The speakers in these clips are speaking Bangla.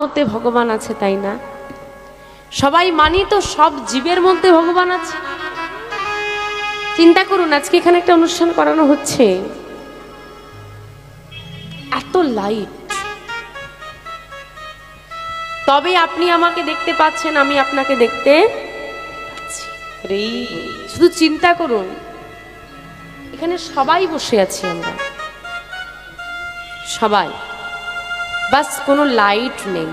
মধ্যে ভগবান আছে, তাই না? সবাই মানি তো সব জীবের মধ্যে ভগবান আছে। চিন্তা করুন, আজকে এখানে একটা অনুষ্ঠান করানো হচ্ছে, এত লাইট, তবে আপনি আমাকে দেখতে পাচ্ছেন, আমি আপনাকে দেখতে পাচ্ছি। শুধু চিন্তা করুন, এখানে সবাই বসে আছি আমরা, সবাই, বাস কোনো লাইট নেই।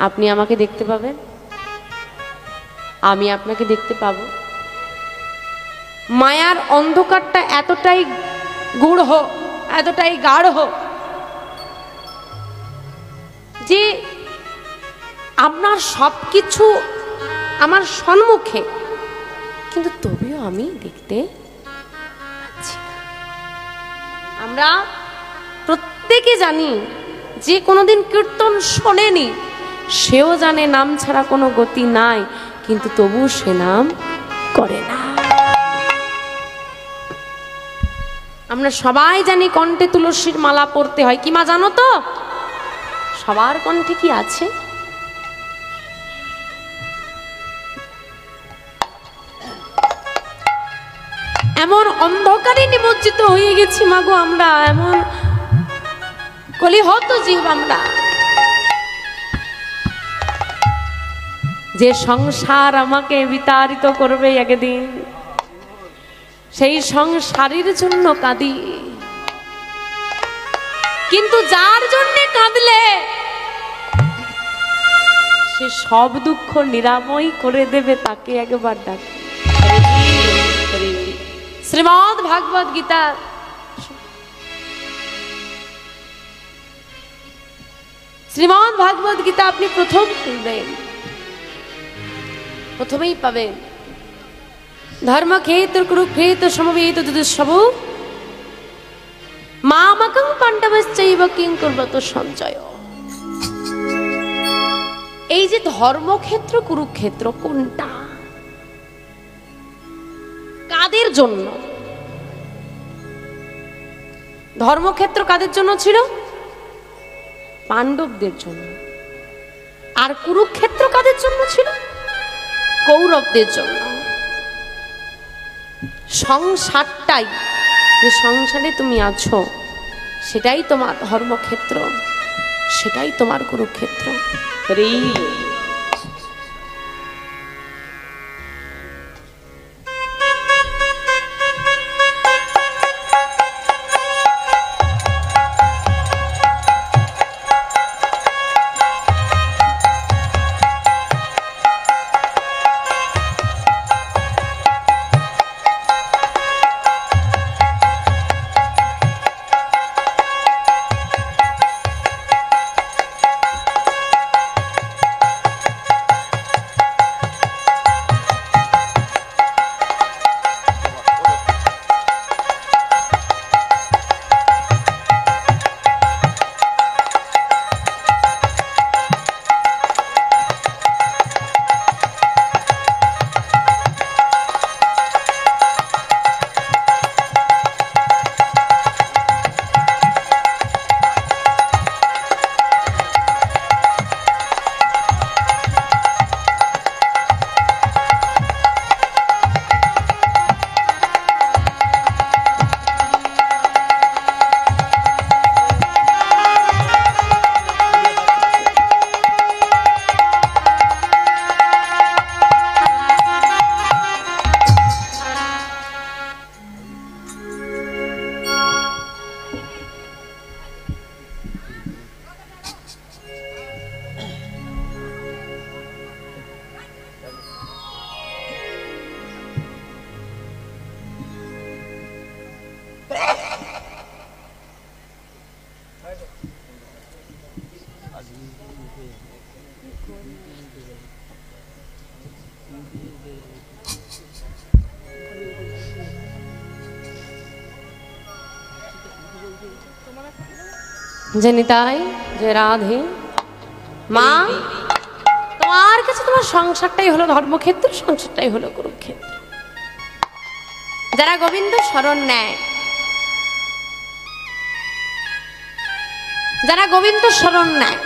আপনি আমাকে দেখতে পাবেন, আমি আপনাকে দেখতে পাবো। মায়ার অন্ধকারটা এতটাই গূঢ়, এতটাই গাঢ় যে আপনার সবকিছু আমার সম্মুখে, কিন্তু তবেও আমি দেখতে পাচ্ছি না। আমরা প্রত্যেকে জানি, যে কোনোদিন কীর্তন শোনেনি সেও জানে নাম ছাড়া কোনো গতি নাই, কিন্তু তবু সে নাম করে না। আমরা সবাই জানি কণ্ঠে তুলসীর মালা পরতে হয়, কি মা জানো তো? সবার কণ্ঠে কি আছে? এমন অন্ধকারে নিমজ্জিত হয়ে গেছি মাগো আমরা, এমন কলিহত জীব আমরা, যে সংসার আমাকে বিতাড়িত করবে একদিন, সেই সংসারের জন্য কাঁদি। কিন্তু যার জন্য কাঁদলে সে সব দুঃখ নিরাময় করে দেবে, তাকে একবার ডাক। শ্রীমদ্ ভাগবত গীতা, শ্রীমদ্ ভাগবত গীতা আপনি প্রথম খুলবেন, প্রথমেই পাবেন ধর্মক্ষেত্র কুরুক্ষেত্র সমবেত যুদ্ধোৎসব মামকং পাণ্ডবশ্চৈব কিং কুর্বত সঞ্জয়। এই যে ধর্মক্ষেত্র কুরুক্ষেত্র, কোনটা কাদের জন্য? ধর্মক্ষেত্র কাদের জন্য ছিল? পাণ্ডবদের জন্য। আর কুরুক্ষেত্র কাদের জন্য ছিল? কৌরবদের জন্য। সংসারটাই, যে সংসারে তুমি আছো, সেটাই তোমার ধর্মক্ষেত্র, সেটাই তোমার কুরুক্ষেত্র। জনিতাই যে রাধে মা, তোমার কাছে তোমার সংসারটাই হলো ধর্মক্ষেত্র, সংসারটাই হলো কুরুক্ষেত্র। যারা গোবিন্দ শরণ নেয়, যারা গোবিন্দ শরণ নেয়,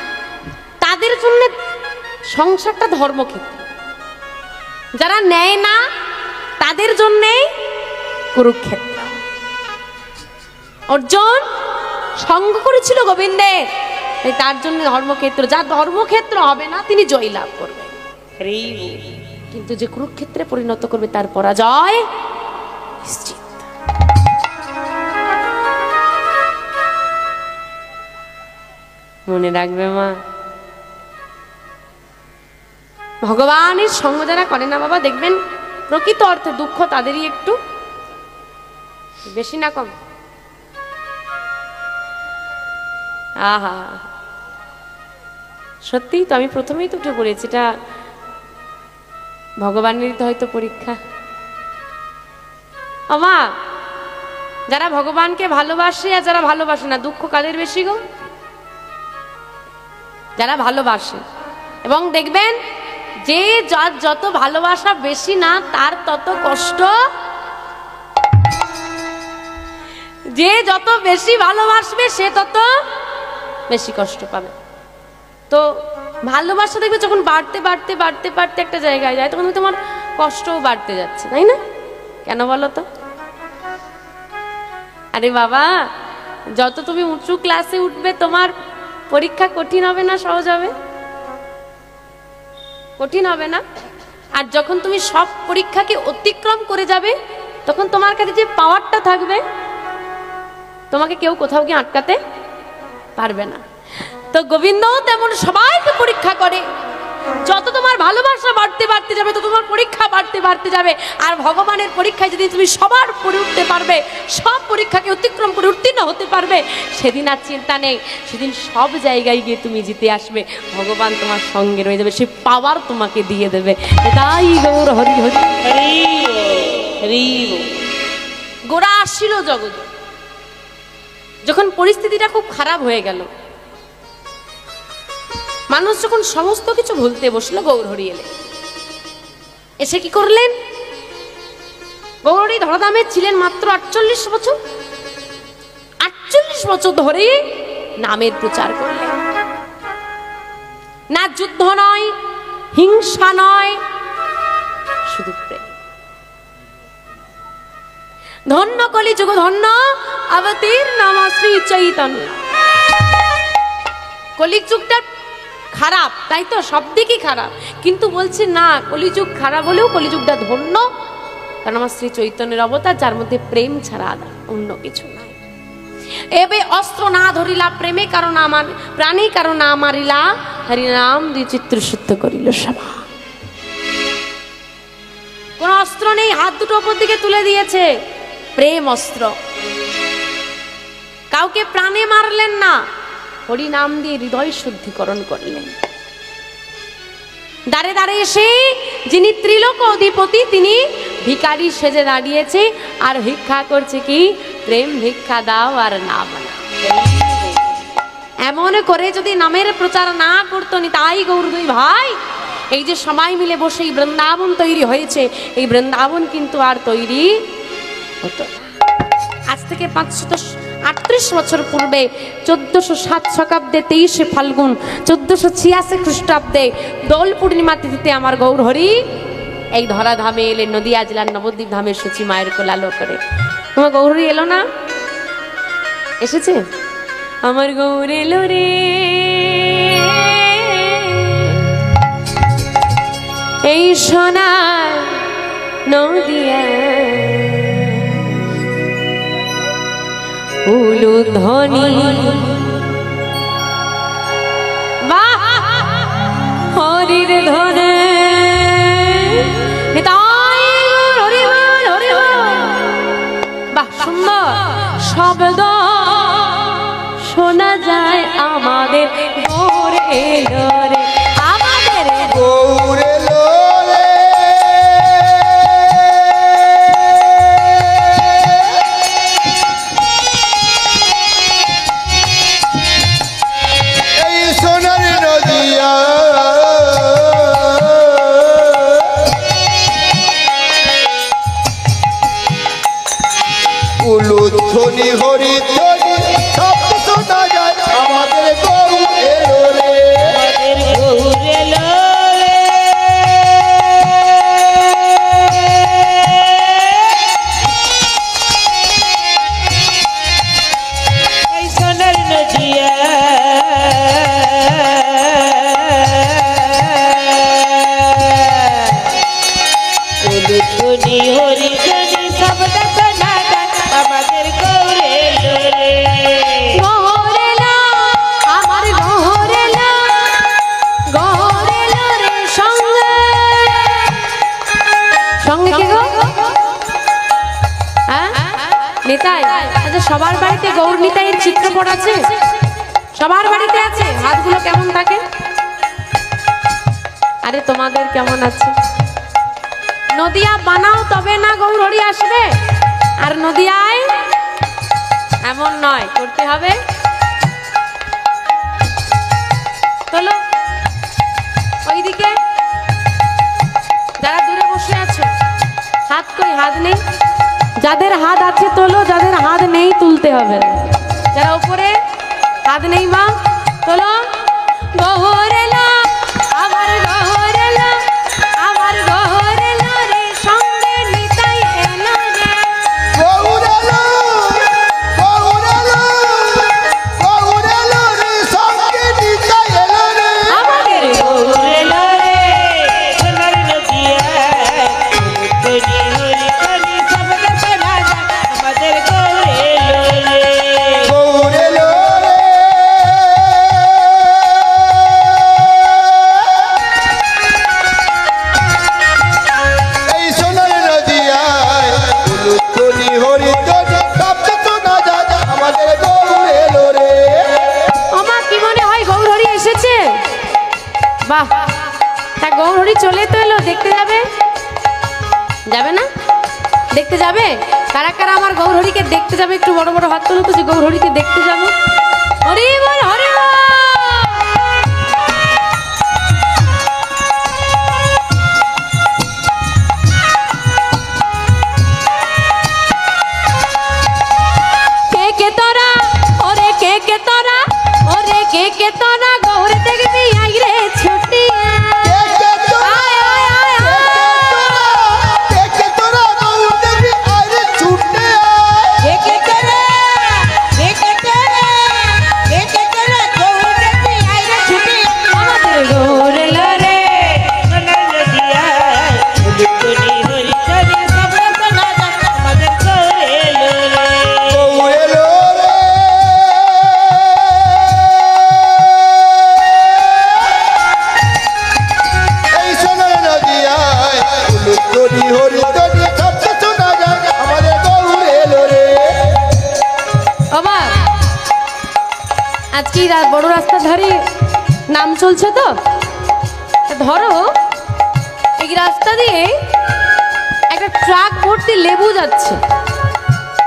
তাদের জন্য সংসারটা ধর্মক্ষেত্র, যারা নেয় না তাদের জন্যেই কুরুক্ষেত্র। অর্জুন সঙ্গ করেছিল গোবিন্দের, তার জন্য ধর্মক্ষেত্র। যার ধর্মক্ষেত্র হবে না তিনি জয় লাভ করবেন, কিন্তু যে কুরুক্ষেত্রে পরিণত করবে তার পরাজয় নিশ্চিত। মনে রাখবে মা, ভগবানের সঙ্গ যারা করে না বাবা, দেখবেন প্রকৃত অর্থে দুঃখ তাদেরই একটু বেশি না কম। আহা, সত্যি তো, আমি প্রথমেই তো উঠে পড়েছি, এটা ভগবানের তো হয়তো পরীক্ষা। আমা, যারা ভগবানকে ভালোবাসে আর যারা ভালোবাসে না, দুঃখ কাদের বেশি গো? যারা ভালোবাসে। এবং দেখবেন যে যার যত ভালোবাসা বেশি না তার তত কষ্ট, যে যত বেশি ভালোবাসবে সে তত বেশি কষ্ট পাবে। তো ভালোবাসা দেখবে যখন বাড়তে বাড়তে বাড়তে বাড়তে একটা জায়গায় যায়, তখন তোমার কষ্টও বাড়তে যাচ্ছে, তাই না? কেন বলো তো? আরে বাবা, যত তুমি উঁচু ক্লাসে উঠবে তোমার পরীক্ষা কঠিন হবে না সহজ হবে? কঠিন হবে না? আর যখন তুমি সব পরীক্ষাকে অতিক্রম করে যাবে তখন তোমার কাছে যে পাওয়ারটা থাকবে, তোমাকে কেউ কোথাও গিয়ে আটকাতে পারবে না। তো গোবিন্দও তেমন সবাইকে পরীক্ষা করে। যত তোমার ভালোবাসা বাড়তে বাড়তে যাবে তো তোমার পরীক্ষা বাড়তে বাড়তে যাবে। আর ভগবানের পরীক্ষায় যদি তুমি সবার পরে উঠতে পারবে, সব পরীক্ষাকে অতিক্রম করে উত্তীর্ণ হতে পারবে, সেদিন আর চিন্তা নেই, সেদিন সব জায়গায় গিয়ে তুমি জিতে আসবে, ভগবান তোমার সঙ্গে রয়ে যাবে, সে পাওয়ার তোমাকে দিয়ে দেবে। তাই গৌর হরি হরি হরি। গোরা আসছিল জগৎ, যখন পরিস্থিতিটা খুব খারাপ হয়ে গেল, মানুষ যখন সমস্ত কিছু ভুলতে বসলো, গৌরহরি এলেন। এসে কি করলেন? গৌরহরি ধরাধামে ছিলেন মাত্র 48 বছর। 48 বছর ধরে নামের প্রচার করলেন। না যুদ্ধ নয়, হিংসা নয়, শুধু প্রেম। ধন্য কলিযুগ ধন্য অবতীর নাম শ্রী চৈতন্য। কলিযুগটা খারাপ, তাই তো, সব দিকই খারাপ, কিন্তু বলছে না, কলিযুগ খারাপ হলেও কলিযুগটা ধন্য, কারণ আমার শ্রী চৈতন্যের অবতার, যার মধ্যে প্রেম ছাড়া অন্য কিছু নাই। এবে অস্ত্র না ধরিলা প্রেমে, কারণ আমার প্রাণী কারণ না মারিলা, হরিনাম দিয়ে চিত্র শুদ্ধ করিল সভা। কোন অস্ত্র নেই, হাত দুটো উপর দিকে তুলে দিয়েছে, প্রেম অস্ত্র। কাউকে প্রাণে মারলেন না, হরিনাম দিয়ে হৃদয় শুদ্ধিকরণ করলেন। দাঁড়ে দাঁড়ে এসে যিনি ত্রিলোক অধিপতি, তিনি ভিখারি সেজে দাঁড়িয়েছে আর ভিক্ষা করছে কি? প্রেম ভিক্ষা দাও আর নাম নাও। এমন করে যদি নামের প্রচার না করতো নি, তাই গৌর দুই ভাই এই যে সবাই মিলে বসে এই বৃন্দাবন তৈরি হয়েছে, এই বৃন্দাবন কিন্তু আর তৈরি হতো না। আজ থেকে 538 বছর পূর্বে 1407 শকাব্দে 23 ফাল্গুন 1486 খ্রিস্টাব্দে দোল পূর্ণিমা তিথিতে আমার গৌরহরি এই ধরাধামে এলেন, নদিয়া জেলার নবদ্বীপ ধামের সূচি মায়ের কোলালো করে। তোমার গৌরহরি এলো না? এসেছে? আমার গৌর এলো রে, এই সোনার নদিয়া উলুধ্বনি বাহ হরির ধনে, বাহ সুন্দর শব্দ শোনা যায় আমাদের গৌরে রে, আমাদের গৌরে নিতাই, আচ্ছা সবার বাড়িতে গৌর নিতাইয়ের চিত্রপট আছে? সবার বাড়িতে আছে? হাতগুলো কেমন থাকে? আরে তোমাদের কেমন আছে? নদিয়া বানাও তবে না গৌর হরি আসবে। আর নদিয়ায় এমন নয়, করতে হবে। চলো ওইদিকে যারা দূরে বসে আছো, হাত কই? হাত নেই? যাদের হাত আছে তোলো, যাদের হাত নেই তুলতে হবে। যারা উপরে হাত নেই মা তোলো। গহর এলো আমার, গহর এলো আমার, গহর এলো রে, সঙ্গে নিতাই এলো রে। গহর এলো, গহর এলো, গহর এলো রে, সঙ্গে নিতাই এলো রে। আমাদের গহর এলো রে, সোনার নদিয়া হরি হরি হরি সবকে শোনা যায়, আমাদের গৌর এলো রে। গহর এলো রে। এই সোনার নদিয়ায় উলুধ্বনি হরিধ্বনি শব্দ শোনা যায়, আমাদের গহর এলো রে। আমার কি মনে হয় গৌর হরি এসেছে? বাহ, তা গৌর হরি চলে তো এলো, দেখতে যাবে? যাবে না? দেখতে যাবে? কারা কারা আমার গৌর হরিকে দেখতে যাবে? একটু বড় বড় হাত তোলো তো, যে গৌর হরিকে দেখতে যাবো। হরি বল, হরি বল। কে কে তোরা, ওরে কে কে তোরা, ওরে কে কে তোরা গৌর দেখবি আইরে ছুটি। কে কে তোরা, আয় আয় আয় আয়। কে কে তোরা গৌর দেবী আইরে ছুটে আয়। দেখে করে, দেখে করে, দেখে করে গৌর দেখবি আইরে ছুটি। আমাদের গৌর এলো রে, সোনার নদিয়া হরি হরি হরি সবকে শোনা যায়, আমাদের গৌর এলো রে। গৌর এলো রে। এই সোনার নদিয়ায় উলুধ্বনি হরিধ্বনি শব্দ শোনা যায়, আমাদের গৌর এলো রে। বাবা আজকে বড় রাস্তার ধারে নাম চলছে তো, তা ধরো এই রাস্তা দিয়ে একটা ট্রাক ভর্তি লেবু যাচ্ছে,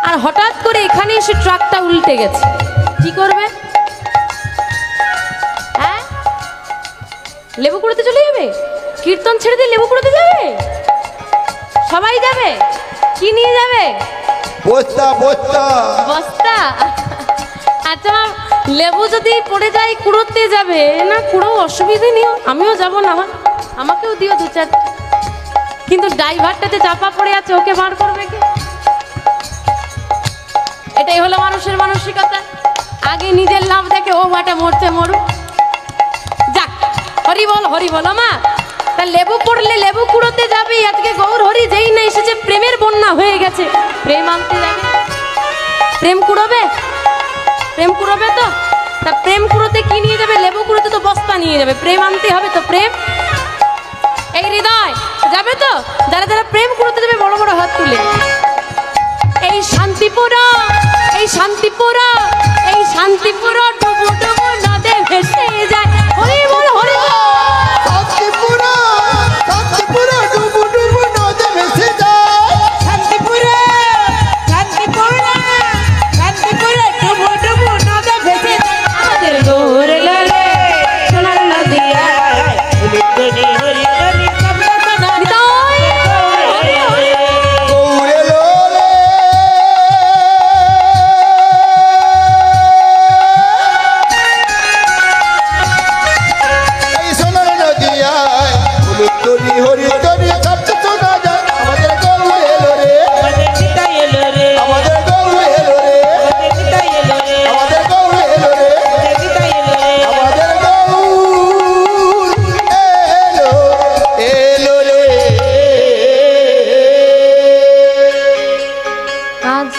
আর হঠাৎ করে এখানে এসে ট্রাকটা উল্টে গেছে, কি করবে? হ্যাঁ, লেবু কুড়োতে চলে যাবে? কীর্তন ছেড়ে দিয়ে লেবু কুড়োতে যাবে? সবাই যাবে? কি নিয়ে যাবে? বস্তা বস্তা। বস্তা? আচ্ছা লেবু যদি পড়ে যায় কুড়োতে যাবে না? কুড়ো, অসুবিধে নেই, আমিও যাব না, আমাকেও দিও দু চার। কিন্তু ড্রাইভারটাতে চাপা পড়ে আছে, ওকে বার করবে কি? এটাই হলো মানুষের মানসিকতা। আগে নিজের লাভ দেখে ও বাটা মরছে মরুক, যাক। হরি বল, হরি বল। মা তা লেবু পড়লে লেবু কুড়োতে যাবে, আজকে গৌর হরি যেই না এসেছে প্রেমের বন্যা হয়ে গেছে, প্রেম আনতে যাবে। প্রেম কুড়োবে? প্রেম কুড়োবে তো? তা প্রেম কুড়োতে কি নিয়ে যাবে? লেবু কুড়োতে তো বস্তা নিয়ে যাবে, প্রেম আনতে হবে তো। প্রেম এই হৃদয় যাবে তো? যারা যারা প্রেম কুড়োতে যাবে বড় বড় হাত তুলে। এই শান্তিপুরা, এই শান্তিপুরা, এই শান্তিপুরা ডুবু ডুবু নদে ভেসে যায়। হরি বল, হরি বল। শান্তিপুরা, শান্তিপুরা ডুবু ডুবু নদে ভেসে যায়। শান্তিপুরে, শান্তিপুরে, শান্তিপুরে ডুবু ডুবু নদে ভেসে যায়, আমাদের গৌর এলো রে, সোনার নদিয়া হরি হরি হরি সবকে শোনা যায়, নিতাই। হরি হরি। গৌর এলো রে। এই সোনার নদিয়ায় উলুধ্বনি হরিধ্বনি শব্দ শোনা যায়, আমাদের গৌর এলো রে। আমাদের নিতাই এলো রে, আমাদের গৌর এলো রে। আমাদের নিতাই এলো রে, আমাদের গৌর এলো রে। আমাদের নিতাই এলো রে। আমাদের গৌর এলো, এলো রে। আজ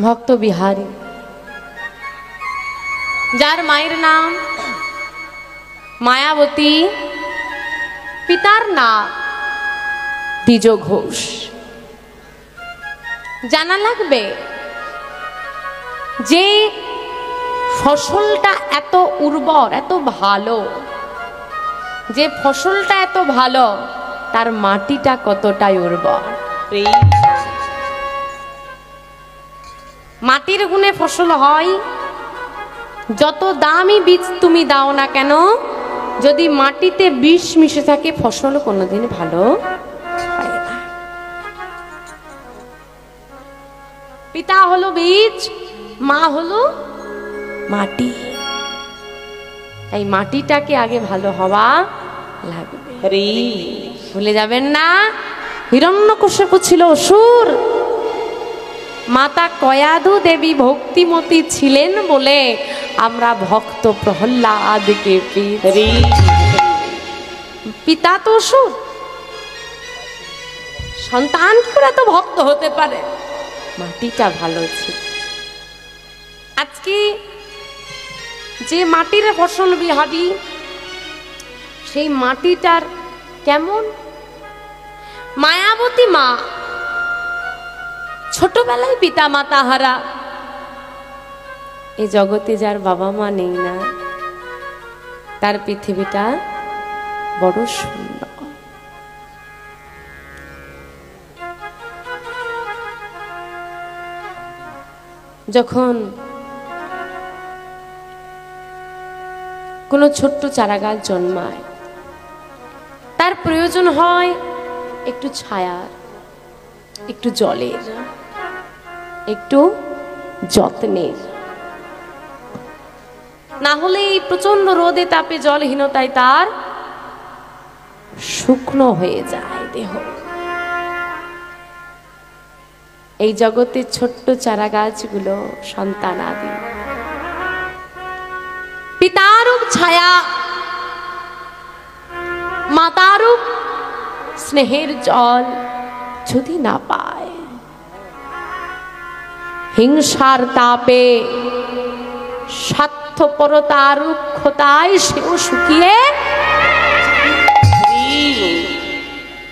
ভক্ত বিহারী, যার মায়ের নাম মায়াবতী, পিতার নাম দ্বিজ ঘোষ, জানা লাগবে যে ফসলটা এত উর্বর, এত ভালো, যে ফসলটা এত ভালো তার মাটিটা কতটাই উর্বর। মাটির গুণে ফসল হয়। যত দামি বীজ তুমি দাও না কেন, যদি মাটিতে বিষ মিশে থাকে ফসল কোনোদিন ভালো হয় না। পিতা হলো বীজ, মা হলো মাটি। এই মাটিটাকে আগে ভালো হওয়া লাগবে, ভুলে যাবেন না। হিরণ্যকশিপু ছিল অসুর, মাতা কয়াদু দেবী ভক্তিমতী ছিলেন বলে আমরা ভক্ত প্রহ্লাদকে পেয়েছি। পিতা তো অসুর, সন্তান কি করে এত ভক্ত হতে পারে? মাটিটা ভালো ছিল। আজকে যে মাটির ফসল বিহারি, সেই মাটিটার কেমন? মায়াবতী মা ছোটবেলায় পিতা মাতা হারা, এই জগতে যার বাবা মা নেই না, তার পৃথিবীটা বড় সুন্দর। যখন কোনো ছোট্ট চারাগাছ জন্মায়, তার প্রয়োজন হয় একটু ছায়ার, একটু জলের, একটু যত্নের। না হলে এই প্রচন্ড রোদে তাপে জলহীনতায় তার শুকনো হয়ে যায় দেহ। এই জগতের ছোট্ট চারা গাছগুলো সন্তান আদি, পিতারূপ ছায়া, মাতারূপ স্নেহের জল যদি না পায়, হিংসার তাপে স্বার্থপরতার রুক্ষতায় সেও শুকিয়ে,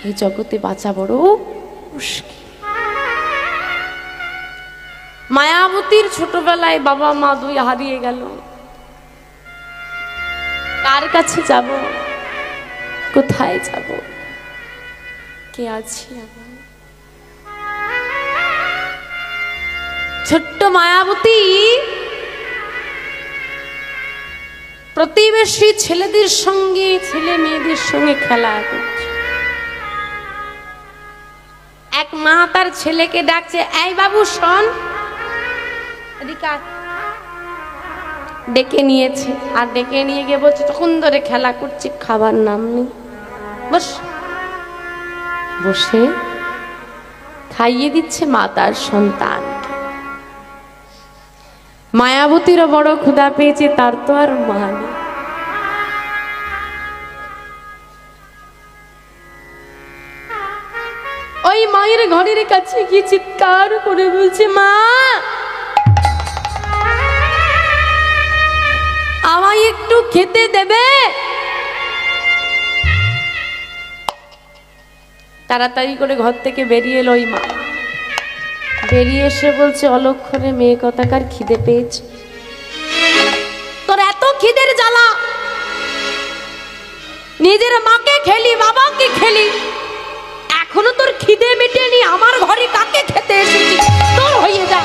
এই জগতে বাঁচা বড় মুশকিল। মায়াবতীর ছোটবেলায় বাবা মা দুই হারিয়ে গেল। কার কাছে যাব, কোথায় যাব, কে আছি আমার? ছোট্ট মায়াবতী প্রতিবেশী ছেলেদের সঙ্গে, ছেলে মেয়েদের সঙ্গে খেলা করছে। এক মা তার ছেলেকে ডাকছে, এই বাবু শোন। ডেকে নিয়েছে, আর ডেকে নিয়ে গিয়ে বলছে, তখন ধরে খেলা করছি, খাবার নাম নেই, বস। বসে খাইয়ে দিচ্ছে মা তার সন্তান। মায়াবতীরও বড় ক্ষুধা পেয়েছে, তার তো আর মা নেই। ওই মায়ের ঘরের কাছে গিয়ে চিৎকার করে বলছে, মা আমায় একটু খেতে দেবে? তাড়াতাড়ি করে ঘর থেকে বেরিয়ে এলো ওই মা। বেরিয়ে এসে বলছে, অলক্ষণে মেয়ে কথাকার খিদে পেয়েছে। তোর এত খিদের জ্বালা, নিজের মাকে খেলি, বাবাকে খেলি, এখনো তোর খিদে মেটেনি, আমার ঘরে কাকে খেতে এসেছি? তোর হয়ে যা।